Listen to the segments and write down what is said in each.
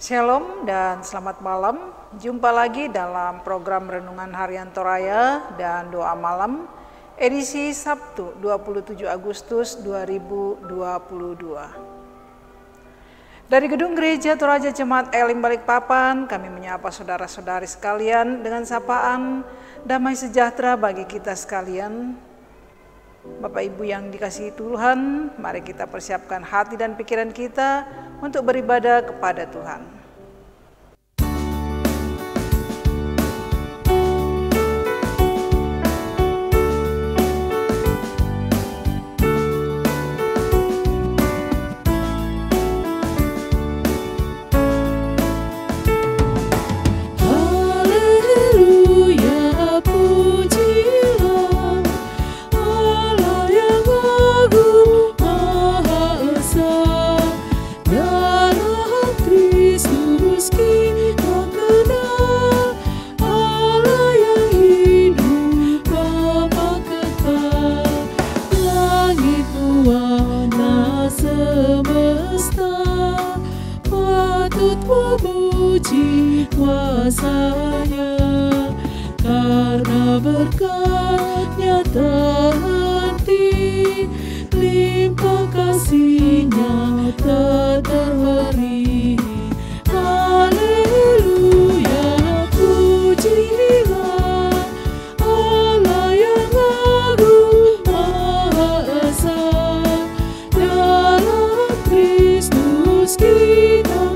Shalom dan selamat malam. Jumpa lagi dalam program Renungan Harian Toraya dan Doa Malam edisi Sabtu 27 Agustus 2022. Dari Gedung Gereja Toraja Jemaat Elim Balikpapan, kami menyapa saudara-saudari sekalian dengan sapaan damai sejahtera bagi kita sekalian. Bapak Ibu yang dikasihi Tuhan, mari kita persiapkan hati dan pikiran kita untuk beribadah kepada Tuhan. Kuasanya, karena berkat-Nya tak henti, limpah kasih-Nya tak terhenti. Haleluya, pujilah Allah yang agung Maha Esa, dalam Kristus kita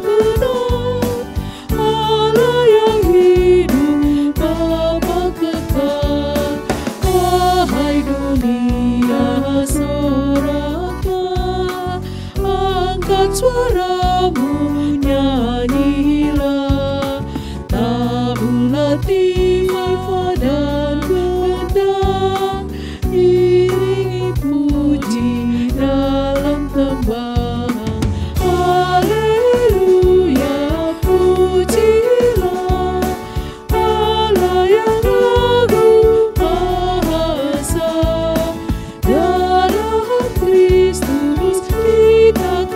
suaramu, nyanyilah tabula tifa dan gendang, iringi puji dalam tembang. Haleluya, pujilah Allah yang agung Maha Esa, dalam Kristus kita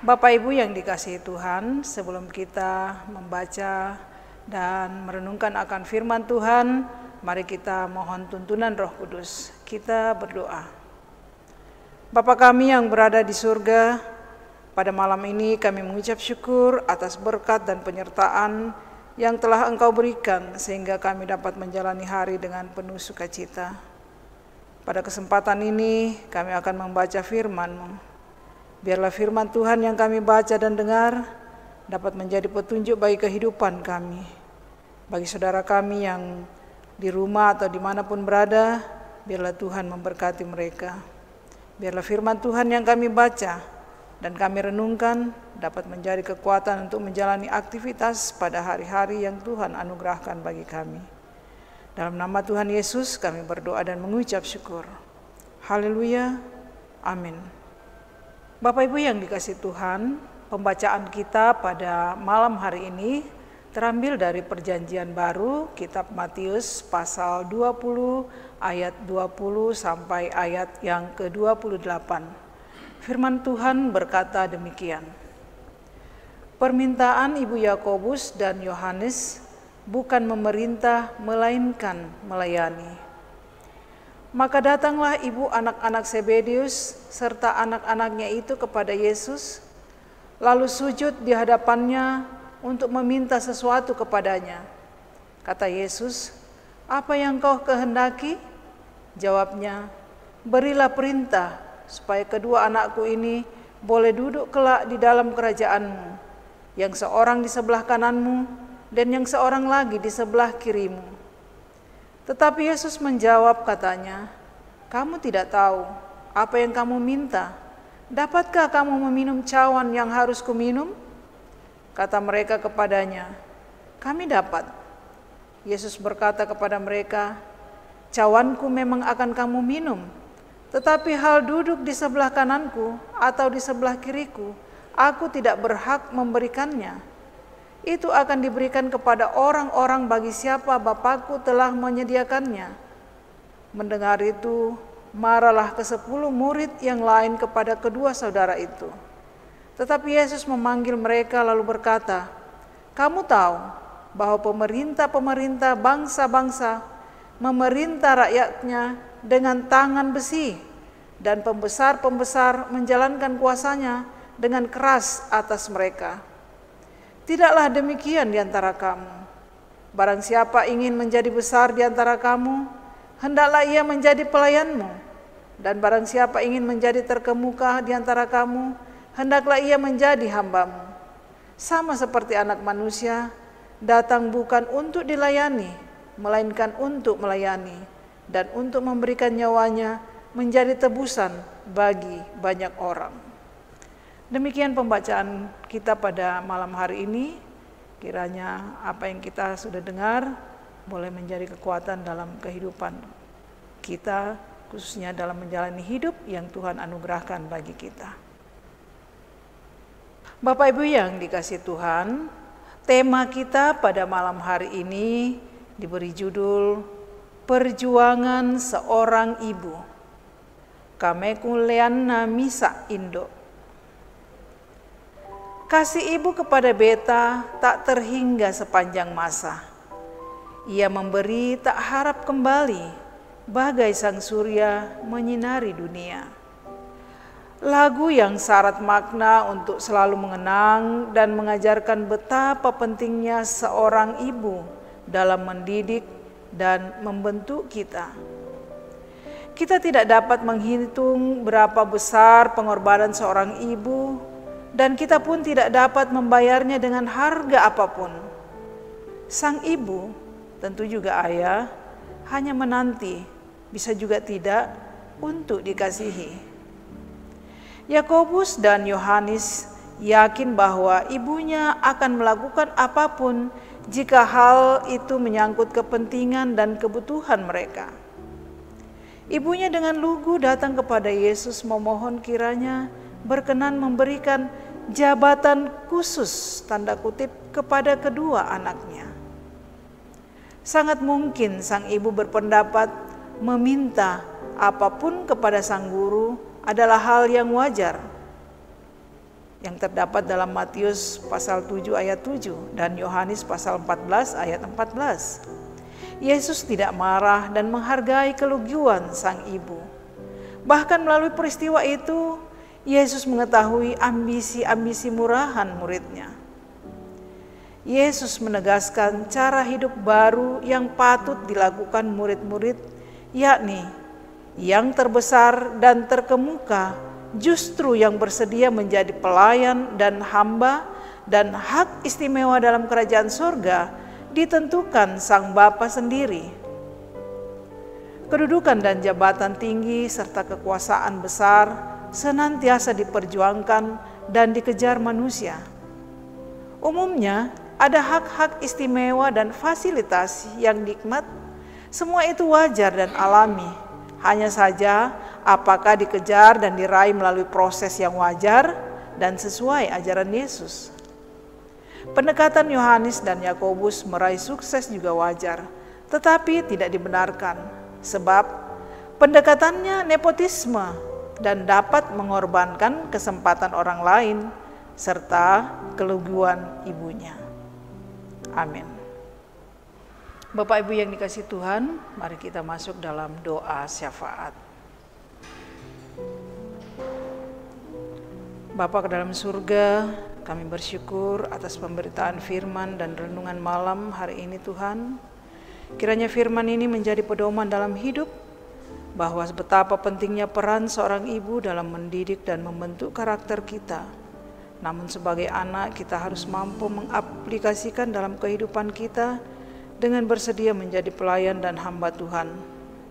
Bapak Ibu yang dikasihi Tuhan, sebelum kita membaca dan merenungkan akan firman Tuhan, mari kita mohon tuntunan Roh Kudus. Kita berdoa. Bapa kami yang berada di surga, pada malam ini kami mengucap syukur atas berkat dan penyertaan yang telah Engkau berikan sehingga kami dapat menjalani hari dengan penuh sukacita. Pada kesempatan ini kami akan membaca firman-Mu. Biarlah firman Tuhan yang kami baca dan dengar dapat menjadi petunjuk bagi kehidupan kami. Bagi saudara kami yang di rumah atau dimanapun berada, biarlah Tuhan memberkati mereka. Biarlah firman Tuhan yang kami baca dan kami renungkan dapat menjadi kekuatan untuk menjalani aktivitas pada hari-hari yang Tuhan anugerahkan bagi kami. Dalam nama Tuhan Yesus kami berdoa dan mengucap syukur. Haleluya, amin. Bapak Ibu yang dikasihi Tuhan, pembacaan kita pada malam hari ini terambil dari Perjanjian Baru, kitab Matius pasal 20 ayat 20 sampai ayat yang ke-28. Firman Tuhan berkata demikian. Permintaan Ibu Yakobus dan Yohanes bukan memerintah melainkan melayani. Maka datanglah ibu anak-anak Zebedius serta anak-anaknya itu kepada Yesus, lalu sujud di hadapannya untuk meminta sesuatu kepadanya. Kata Yesus, "Apa yang kau kehendaki?" Jawabnya, "Berilah perintah supaya kedua anakku ini boleh duduk kelak di dalam kerajaan-Mu, yang seorang di sebelah kananmu dan yang seorang lagi di sebelah kirimu." Tetapi Yesus menjawab katanya, "Kamu tidak tahu apa yang kamu minta. Dapatkah kamu meminum cawan yang harus kuminum?" Kata mereka kepadanya, "Kami dapat." Yesus berkata kepada mereka, "Cawanku memang akan kamu minum, tetapi hal duduk di sebelah kananku atau di sebelah kiriku, aku tidak berhak memberikannya." itu akan diberikan kepada orang-orang bagi siapa Bapakku telah menyediakannya. Mendengar itu, marahlah ke-10 murid yang lain kepada kedua saudara itu. Tetapi Yesus memanggil mereka lalu berkata, "Kamu tahu bahwa pemerintah-pemerintah bangsa-bangsa memerintah rakyatnya dengan tangan besi, dan pembesar-pembesar menjalankan kuasanya dengan keras atas mereka. Tidaklah demikian di antara kamu. Barang siapa ingin menjadi besar di antara kamu, hendaklah ia menjadi pelayanmu. Dan barang siapa ingin menjadi terkemuka di antara kamu, hendaklah ia menjadi hambamu. Sama seperti Anak Manusia, datang bukan untuk dilayani, melainkan untuk melayani, dan untuk memberikan nyawanya menjadi tebusan bagi banyak orang." Demikian pembacaan kita pada malam hari ini. Kiranya apa yang kita sudah dengar boleh menjadi kekuatan dalam kehidupan kita, khususnya dalam menjalani hidup yang Tuhan anugerahkan bagi kita. Bapak Ibu yang dikasihi Tuhan, tema kita pada malam hari ini diberi judul Perjuangan Seorang Ibu. Kamekuleanna misa Indo. Kasih ibu kepada beta tak terhingga sepanjang masa. Ia memberi tak harap kembali, bagai sang surya menyinari dunia. Lagu yang syarat makna untuk selalu mengenang dan mengajarkan betapa pentingnya seorang ibu dalam mendidik dan membentuk kita. Kita tidak dapat menghitung berapa besar pengorbanan seorang ibu, dan kita pun tidak dapat membayarnya dengan harga apapun. Sang ibu, tentu juga ayah, hanya menanti, bisa juga tidak, untuk dikasihi. Yakobus dan Yohanes yakin bahwa ibunya akan melakukan apapun jika hal itu menyangkut kepentingan dan kebutuhan mereka. Ibunya dengan lugu datang kepada Yesus memohon kiranya berkenan memberikan jabatan khusus tanda kutip kepada kedua anaknya. Sangat mungkin sang ibu berpendapat meminta apapun kepada sang guru adalah hal yang wajar, yang terdapat dalam Matius pasal 7 ayat 7 dan Yohanes pasal 14 ayat 14. Yesus tidak marah dan menghargai keluguan sang ibu. Bahkan melalui peristiwa itu, Yesus mengetahui ambisi-ambisi murahan muridnya. Yesus menegaskan cara hidup baru yang patut dilakukan murid-murid, yakni yang terbesar dan terkemuka justru yang bersedia menjadi pelayan dan hamba, dan hak istimewa dalam kerajaan surga ditentukan sang Bapa sendiri. Kedudukan dan jabatan tinggi serta kekuasaan besar senantiasa diperjuangkan dan dikejar manusia. Umumnya ada hak-hak istimewa dan fasilitas yang nikmat. Semua itu wajar dan alami. Hanya saja apakah dikejar dan diraih melalui proses yang wajar dan sesuai ajaran Yesus. Pendekatan Yohanes dan Yakobus meraih sukses juga wajar, tetapi tidak dibenarkan sebab pendekatannya nepotisme dan dapat mengorbankan kesempatan orang lain serta keluguan ibunya. Amin. Bapak Ibu yang dikasihi Tuhan, mari kita masuk dalam doa syafaat. Bapa ke dalam surga, kami bersyukur atas pemberitaan firman dan renungan malam hari ini Tuhan. Kiranya firman ini menjadi pedoman dalam hidup, bahwa betapa pentingnya peran seorang ibu dalam mendidik dan membentuk karakter kita. Namun sebagai anak kita harus mampu mengaplikasikan dalam kehidupan kita dengan bersedia menjadi pelayan dan hamba Tuhan,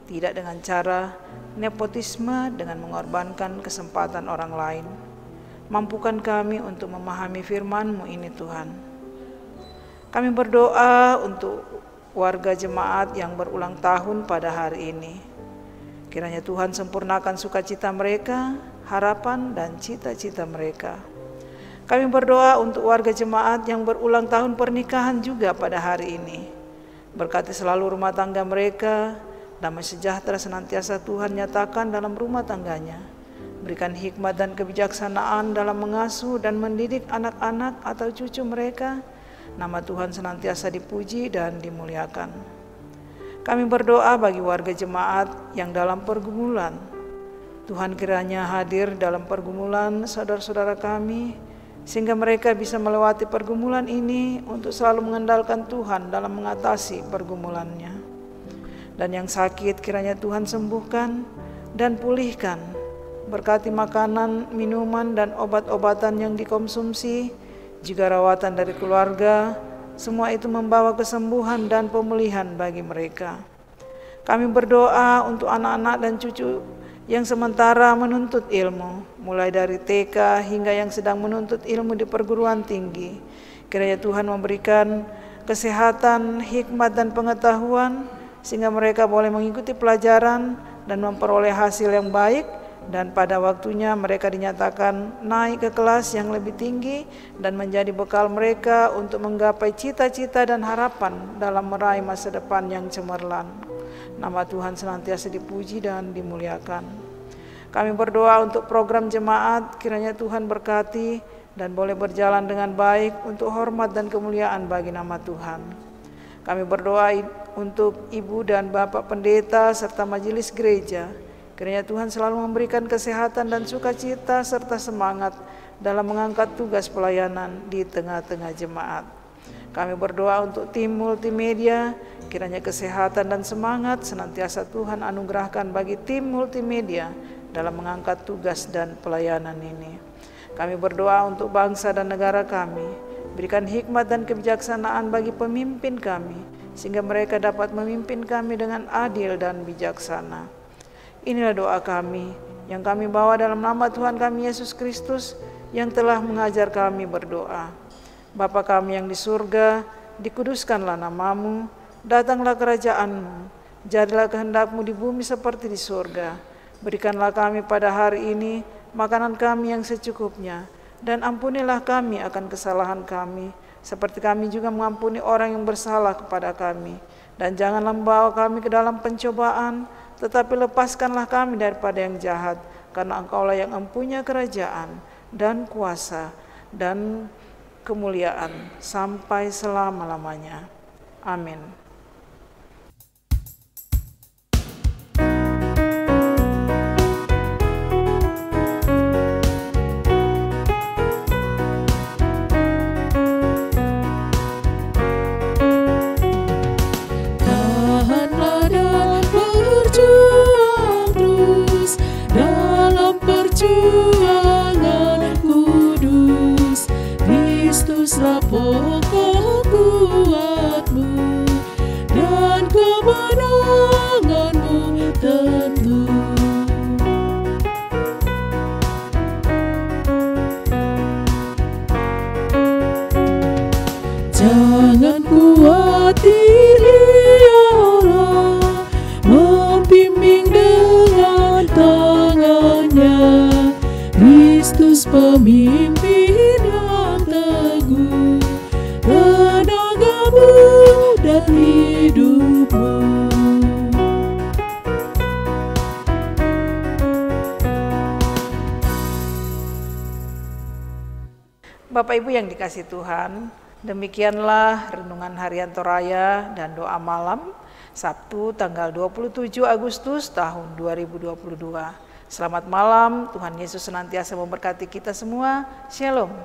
tidak dengan cara nepotisme dengan mengorbankan kesempatan orang lain. Mampukan kami untuk memahami firman-Mu ini Tuhan. Kami berdoa untuk warga jemaat yang berulang tahun pada hari ini. Kiranya Tuhan sempurnakan sukacita mereka, harapan dan cita-cita mereka. Kami berdoa untuk warga jemaat yang berulang tahun pernikahan juga pada hari ini. Berkati selalu rumah tangga mereka, damai sejahtera senantiasa Tuhan nyatakan dalam rumah tangganya. Berikan hikmat dan kebijaksanaan dalam mengasuh dan mendidik anak-anak atau cucu mereka. Nama Tuhan senantiasa dipuji dan dimuliakan. Kami berdoa bagi warga jemaat yang dalam pergumulan. Tuhan kiranya hadir dalam pergumulan saudara-saudara kami, sehingga mereka bisa melewati pergumulan ini untuk selalu mengandalkan Tuhan dalam mengatasi pergumulannya. Dan yang sakit kiranya Tuhan sembuhkan dan pulihkan. Berkati makanan, minuman, dan obat-obatan yang dikonsumsi, juga rawatan dari keluarga, semua itu membawa kesembuhan dan pemulihan bagi mereka. Kami berdoa untuk anak-anak dan cucu yang sementara menuntut ilmu, mulai dari TK hingga yang sedang menuntut ilmu di perguruan tinggi. Kiranya Tuhan memberikan kesehatan, hikmat, dan pengetahuan, sehingga mereka boleh mengikuti pelajaran dan memperoleh hasil yang baik, dan pada waktunya mereka dinyatakan naik ke kelas yang lebih tinggi dan menjadi bekal mereka untuk menggapai cita-cita dan harapan dalam meraih masa depan yang cemerlang. Nama Tuhan senantiasa dipuji dan dimuliakan. Kami berdoa untuk program jemaat, kiranya Tuhan berkati dan boleh berjalan dengan baik untuk hormat dan kemuliaan bagi nama Tuhan. Kami berdoa untuk Ibu dan Bapak Pendeta serta majelis gereja. Kiranya Tuhan selalu memberikan kesehatan dan sukacita serta semangat dalam mengangkat tugas pelayanan di tengah-tengah jemaat. Kami berdoa untuk tim multimedia, kiranya kesehatan dan semangat senantiasa Tuhan anugerahkan bagi tim multimedia dalam mengangkat tugas dan pelayanan ini. Kami berdoa untuk bangsa dan negara kami, berikan hikmat dan kebijaksanaan bagi pemimpin kami, sehingga mereka dapat memimpin kami dengan adil dan bijaksana. Inilah doa kami yang kami bawa dalam nama Tuhan kami Yesus Kristus yang telah mengajar kami berdoa. Bapa kami yang di surga, dikuduskanlah namamu, datanglah kerajaan-Mu, jadilah kehendak-Mu di bumi seperti di surga. Berikanlah kami pada hari ini makanan kami yang secukupnya, dan ampunilah kami akan kesalahan kami, seperti kami juga mengampuni orang yang bersalah kepada kami. Dan janganlah membawa kami ke dalam pencobaan, tetapi lepaskanlah kami daripada yang jahat, karena Engkaulah yang mempunyai kerajaan dan kuasa dan kemuliaan sampai selama-lamanya. Amin. Tahanlah dan berjuang terus dalam perjuangan kudus. Kristuslah pokok kuatmu dan kemenanganmu tentu. Jangan khawatir Allah, membimbing dengan tangannya. Kristus pemimpin yang teguh, tenagamu dan hidupmu. Bapak Ibu yang dikasihi Tuhan, demikianlah renungan harian Toraya dan doa malam Sabtu tanggal 27 Agustus tahun 2022. Selamat malam, Tuhan Yesus senantiasa memberkati kita semua. Shalom.